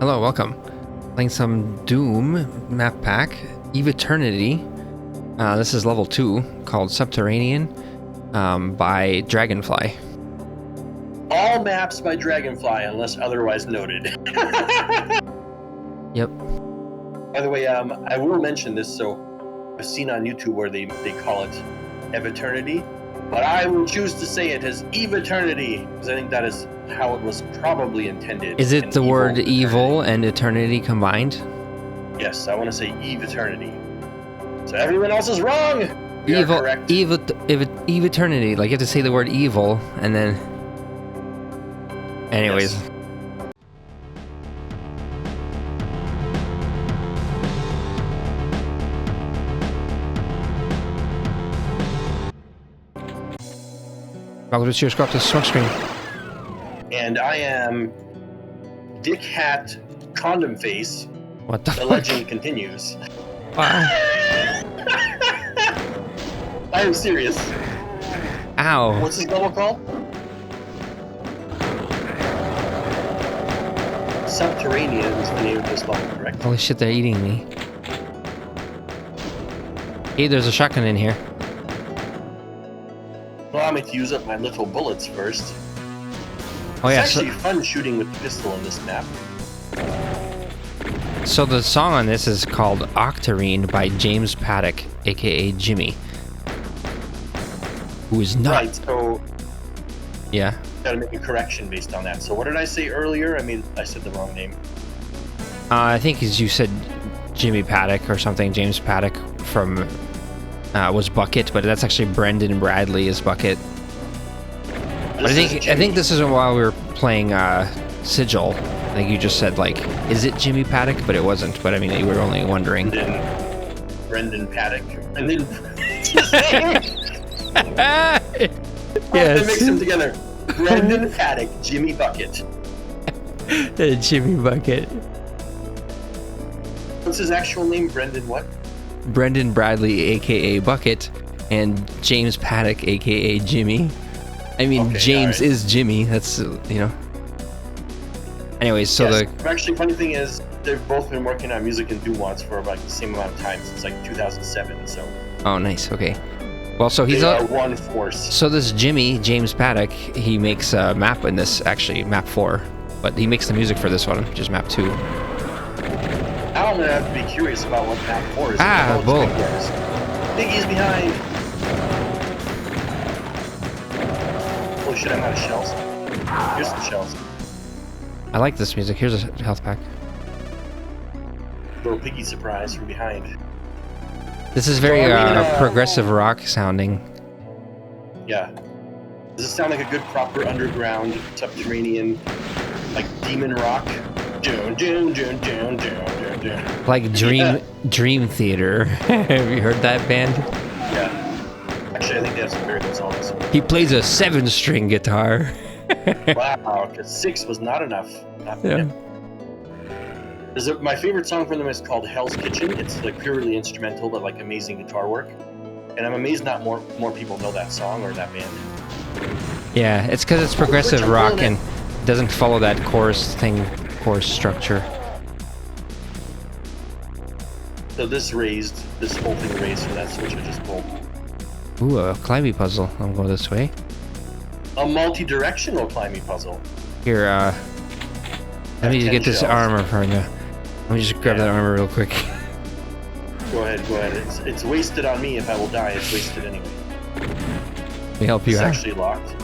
Hello, welcome. Playing some Doom map pack, Eviternity. This is level 2, called Subterranean, by Dragonfly. All maps by Dragonfly, unless otherwise noted. Yep. By the way, I will mention this, so I've seen on YouTube where they call it Eviternity, but I will choose to say it as Eviternity, because I think that is how it was probably intended. Is it the word evil and eternity combined? Yes, I want to say Eviternity. So everyone else is wrong! We are correct. Eviternity. Like, you have to say the word evil, and then... Anyways. Yes. Welcome to SiRiUS CoOp, this is Smokescreen. And I am Dick Hat Condom Face. What the The fuck? legend continues. Wow. I am serious. Ow. What's this level called? Subterranean is the name of this level, correct? Holy shit, they're eating me. Hey, there's a shotgun in here. Allow me to use up my little bullets first. Oh yeah, It's actually fun shooting with the pistol in this map. so the song on this is called Octarine by James Paddock, aka Jimmy. Who is not... Right, so Yeah. gotta make a correction based on that. So what did I say earlier? I mean, I said the wrong name. I think as you said Jimmy Paddock or something, James Paddock from... was Bucket, but that's actually Brendan Bradley is Bucket. But I think this is while we were playing Sigil. I think you just said, like, is it Jimmy Paddock? But it wasn't. But I mean, you were only wondering. Brendan Paddock. And then... Yes. Mix them together. Brendan Paddock, Jimmy Bucket. Jimmy Bucket. What's his actual name? Brendan what? Brendan Bradley, aka Bucket, and James Paddock, aka Jimmy. I mean, Okay, James right. is Jimmy. That's, you know. Anyways, so Yes. the... Actually, funny thing is, they've both been working on music and doo-wops for like the same amount of time since like 2007. So Oh, nice. Okay. Well, so he's they are one force. So this Jimmy, James Paddock, he makes a map in this, actually, map 4. But he makes the music for this one, which is map 2. Now I'm gonna have to be curious about what map 4 is. Ah, bull. Biggie's behind. Holy shit! I'm out of shells. Here's some shells. I like this music. Here's a health pack. Little piggy surprise from behind. This is very Arena. progressive rock sounding. Yeah. Does this sound like a good proper underground subterranean, like demon rock? Dun, dun, dun, dun, dun, dun, dun. Like Dream Theater. Have you heard that band? Yeah. Actually, I think they have some very good songs. He plays a 7-string guitar. Wow, because 6 was not enough. Yeah. My favorite song from them is called Hell's Kitchen. It's like purely instrumental, but like amazing guitar work. And I'm amazed not more people know that song or that band. Yeah, it's because it's progressive rock and doesn't follow that chorus structure. So this whole thing raised, so that switch I just pulled. Ooh, a climbing puzzle. I'll go this way. A multi-directional climbing puzzle. Here, let me 10 get this shells. armor from you. Let me just grab that armor real quick. Go ahead. It's wasted on me if I will die. It's wasted anyway. Let me help you It's out. actually locked.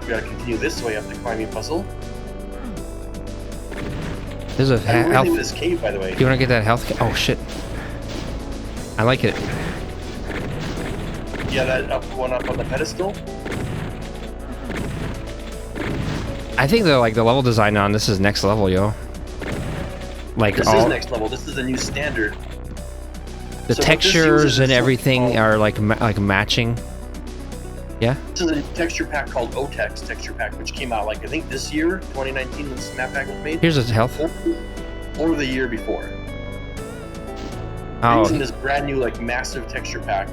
We gotta continue this way up the climbing puzzle. There's a I really health. like this cave, by the way. You want to get that health? Oh shit! I like it. Yeah, that one up on the pedestal. I think the level design on this is next level, yo. Like This all is next level. This is a new standard. the So what this textures uses and is everything something are like matching. Yeah. This is a texture pack called OTEX texture pack, which came out like I think this year, 2019, when this map pack was made. Here's a health. Or the year before. Oh, Using this brand new like massive texture pack,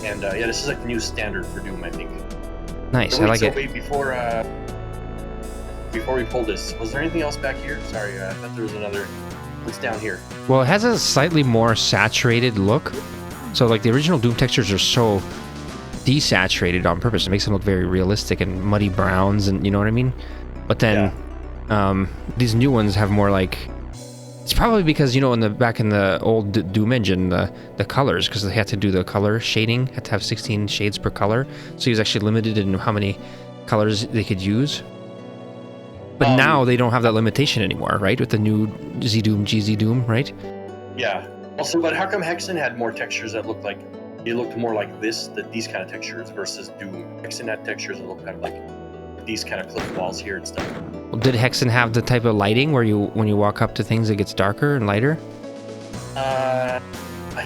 and yeah, this is like the new standard for Doom, I think. nice. So I like so it. wait, before before we pull this, was there anything else back here? Sorry, I thought there was another. What's down here? Well, it has a slightly more saturated look. So like the original Doom textures are so desaturated on purpose. It makes them look very realistic and muddy browns, and you know what I mean? But then these new ones have more like, it's probably because, you know, back in the old Doom engine, the colors, because they had to do the color shading, had to have 16 shades per color. So he was actually limited in how many colors they could use. But now they don't have that limitation anymore, right? With the new Z-Doom, GZ-Doom, right? Yeah. Also, but how come Hexen had more textures that looked like, they looked more like these kind of textures versus Doom? Hexen had textures that looked kind of like these kind of cliff walls here and stuff. Well, did Hexen have the type of lighting where when you walk up to things it gets darker and lighter? I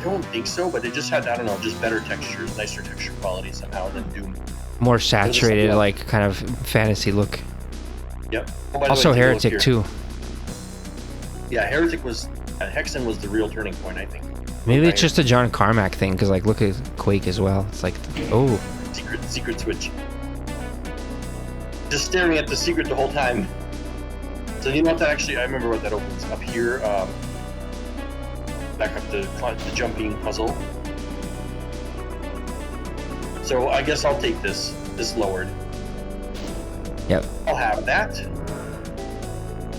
don't think so, but it just had, I don't know, just better textures, nicer texture quality somehow than Doom. More saturated, like kind of fantasy look. Yep. Also Heretic too. Yeah, Heretic was, Hexen was the real turning point, I think. Maybe it's just a John Carmack thing, because like look at Quake as well. It's like, oh. Secret switch. Just staring at the secret the whole time. So you know what that actually, I remember what that opens up here. Back up the jumping puzzle. So I guess I'll take this lowered. Yep. I'll have that.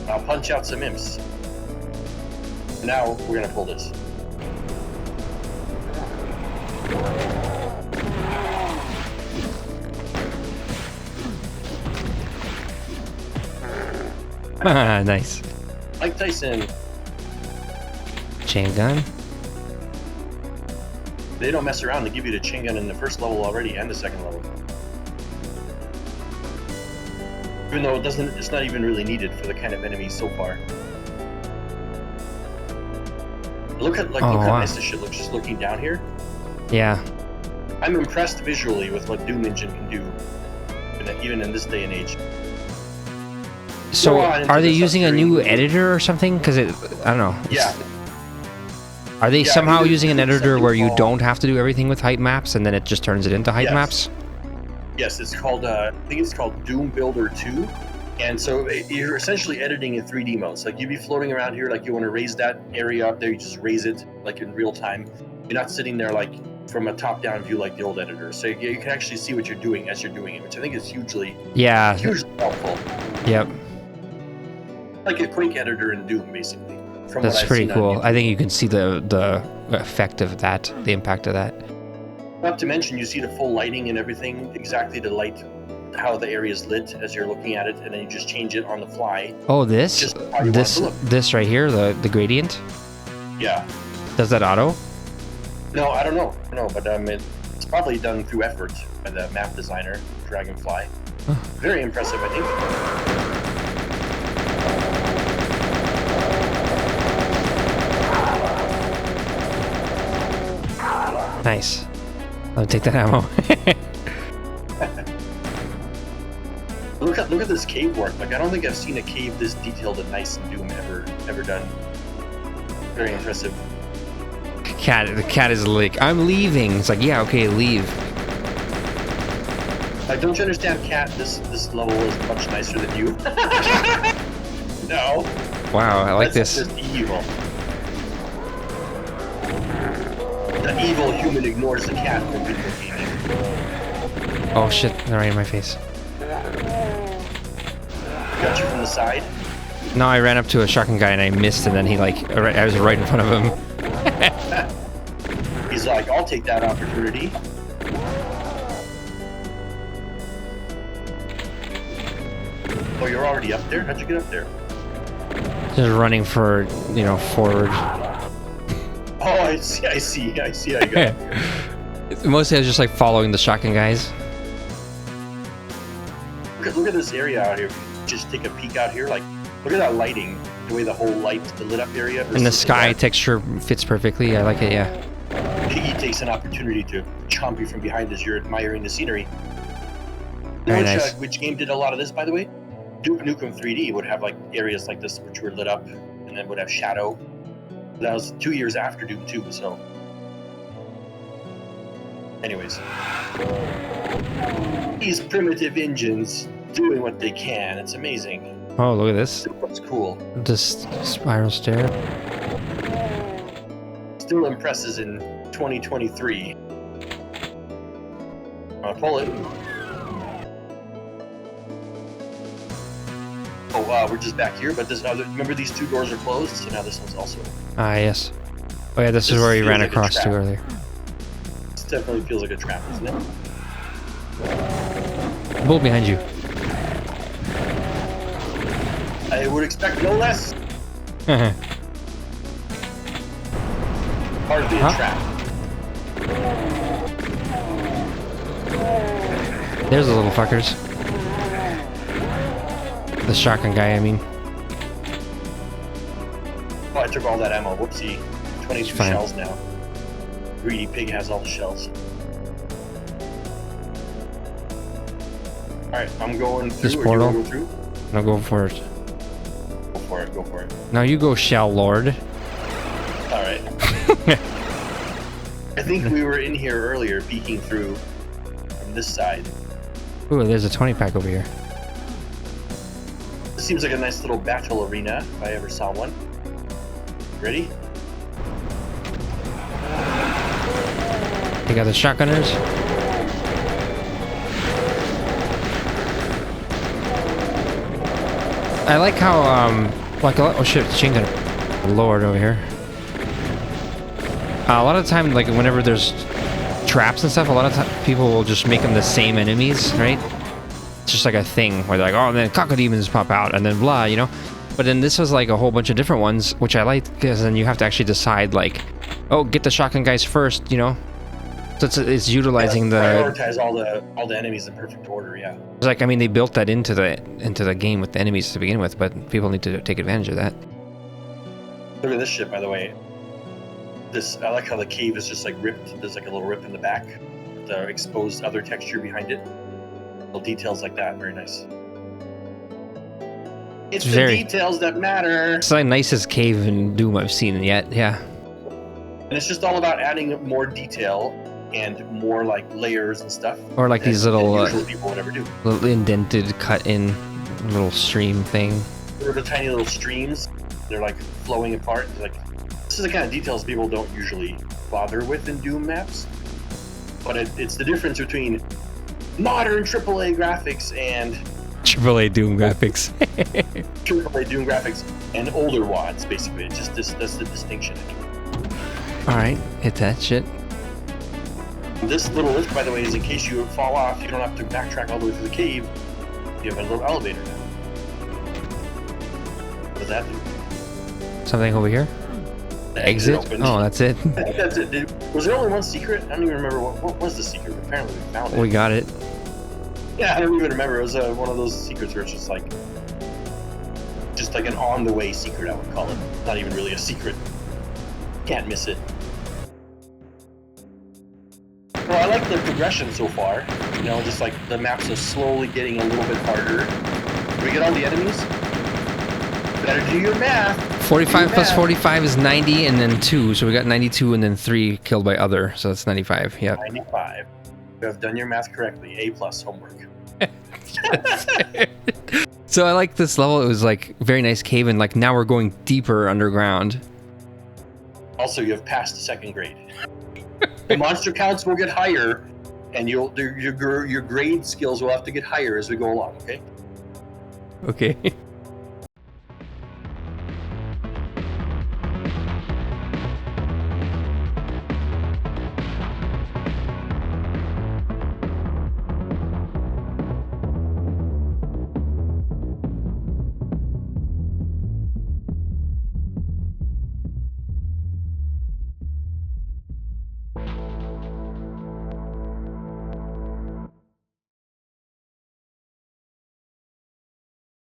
I'll punch out some imps. Now we're gonna pull this. Nice. Mike Tyson. Chain gun. They don't mess around. They give you the chain gun in the first level already and the second level. Even though it's not even really needed for the kind of enemies so far. Look how nice this shit looks just looking down here. Yeah. I'm impressed visually with what Doom Engine can do, even in this day and age. So, are they using a new editor or something? Because I don't know. Yeah. Are they somehow using an editor where you don't have to do everything with height maps and then it just turns it into height maps? Yes, it's called, I think it's called Doom Builder 2. And so you're essentially editing in 3D mode. So like you'd be floating around here, like you want to raise that area up there, you just raise it like in real time. You're not sitting there like from a top-down view like the old editor. So you can actually see what you're doing as you're doing it, which I think is hugely helpful. Yep. Like a Quake editor in Doom, basically. That's pretty cool. I think you can see the effect of that, the impact of that. Not to mention, you see the full lighting and everything, exactly the light, how the area is lit as you're looking at it, and then you just change it on the fly. Oh, this right here, the gradient. Yeah. Does that auto? No, I don't know. No, but it's probably done through effort by the map designer, Dragonfly. Very impressive, I think. Nice. I'll take that ammo. Look at this cave work. Like I don't think I've seen a cave this detailed and nice in Doom ever done. Very impressive. The cat is like, I'm leaving. It's like, yeah, okay, leave. Like, don't you understand, cat? This level is much nicer than you. No. Wow, I like this. Just evil. The evil human ignores the cat from video gaming. Oh shit, they're right in my face. Got you from the side? No, I ran up to a shotgun guy and I missed, and then he I was right in front of him. He's like, I'll take that opportunity. Oh, you're already up there? How'd you get up there? Just running for, forward. Oh, I see how you go. Mostly I was just like following the shotgun guys. Look at this area out here. Just take a peek out here. Like, look at that lighting. The way the whole the lit up area. And the sky texture fits perfectly. I like it, yeah. Piggy takes an opportunity to chomp you from behind as you're admiring the scenery. Very nice. Which game did a lot of this, by the way? Duke Nukem 3D would have like areas like this which were lit up and then would have shadow. That was 2 years after Doom 2, so. Anyways. These primitive engines. doing what they can. It's amazing. Oh, look at this. That's cool. This spiral stair. Still impresses in 2023. I'll pull it. Oh, we're just back here, but this other. Remember, these two doors are closed, so now this one's also. Ah, yes. Oh yeah, this is where you ran like across to earlier. This definitely feels like a trap, isn't it? Bull behind you. I would expect no less. Hardly a trap. There's the little fuckers. The shotgun guy, I mean. Oh, I took all that ammo. Whoopsie. 22 Fine. shells now. Greedy pig has all the shells. Alright, I'm going through. This Or portal? you wanna go through? No, go for it. Go for it, go for it. Now you go, Shell Lord. Alright. I think we were in here earlier, peeking through from this side. Ooh, there's a 20 pack over here. This seems like a nice little battle arena, if I ever saw one. Ready? You got the shotgunners. I like how, like, oh shit, chain gun. Lord over here. A lot of the time, like, whenever there's traps and stuff, a lot of people will just make them the same enemies, right? It's just like a thing where they're like, oh, and then cocodemons pop out, and then blah, you know? But then this was like a whole bunch of different ones, which I like, because then you have to actually decide, like, oh, get the shotgun guys first, you know? So it's utilizing prioritize all the enemies in perfect order, yeah. It's like, I mean, they built that into the game with the enemies to begin with, but people need to take advantage of that. Look at this shit, by the way. I like how the cave is just like ripped. There's like a little rip in the back. The exposed other texture behind it. Little details like that. Very nice. It's the details that matter. It's the nicest cave in Doom I've seen yet, yeah. And it's just all about adding more detail and more like layers and stuff. Or like these little, usually people would ever do. Little indented, cut in little stream thing. They're the tiny little streams. They're like flowing apart. Like, this is the kind of details people don't usually bother with in Doom maps. But it's the difference between modern AAA graphics and AAA Doom graphics. AAA Doom graphics and older WADs, basically. It's just that's the distinction. Alright, hit that shit. This little lift, by the way, is in case you fall off, you don't have to backtrack all the way through the cave. You have a little elevator now. What does that do? Something over here? The Exit? opened. Oh, that's it. I think that's it, dude. Was there only one secret? I don't even remember what was the secret. Apparently we found it. We got it. Yeah, I don't even remember. It was one of those secrets where it's just like an on-the-way secret, I would call it. Not even really a secret. Can't miss it. Well, I like the progression so far. You know, just like the maps are slowly getting a little bit harder. We get all the enemies. Better do your math. 45 plus 45 is 90, and then 2. So we got 92, and then 3 killed by other. So that's 95. Yep. 95. You have done your math correctly. A+ homework. So I like this level. It was like very nice cave, and like now we're going deeper underground. Also, you have passed the 2nd grade. The monster counts will get higher, and your grade skills will have to get higher as we go along. Okay. Okay.